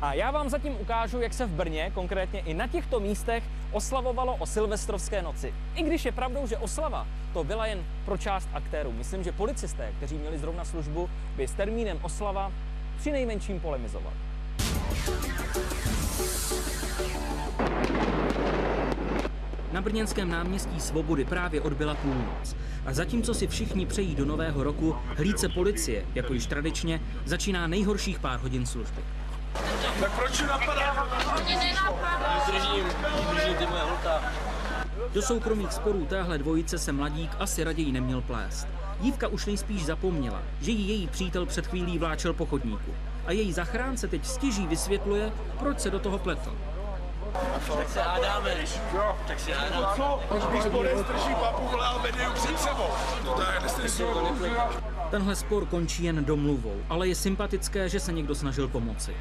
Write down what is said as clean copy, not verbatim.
A já vám zatím ukážu, jak se v Brně, konkrétně i na těchto místech, oslavovalo o silvestrovské noci. I když je pravdou, že oslava to byla jen pro část aktérů. Myslím, že policisté, kteří měli zrovna službu, by s termínem oslava přinejmenším polemizovali. Na brněnském náměstí Svobody právě odbyla půlnoc. A zatímco si všichni přejí do nového roku, hlídce policie, jako již tradičně, začíná nejhorších pár hodin služby. Tak proč napadá? Držím ty moje holka. Do soukromých sporů téhle dvojice se mladík asi raději neměl plést. Dívka už nejspíš zapomněla, že ji její přítel před chvílí vláčel po chodníku. A její zachránce teď stěží vysvětluje, proč se do toho pletl. Tak se hádáme. Tak si hádáme. Co? Když Boris drží papu, volal médium před sebou. To tak nestresuju. Tenhle spor končí jen domluvou, ale je sympatické, že se někdo snažil pomoci.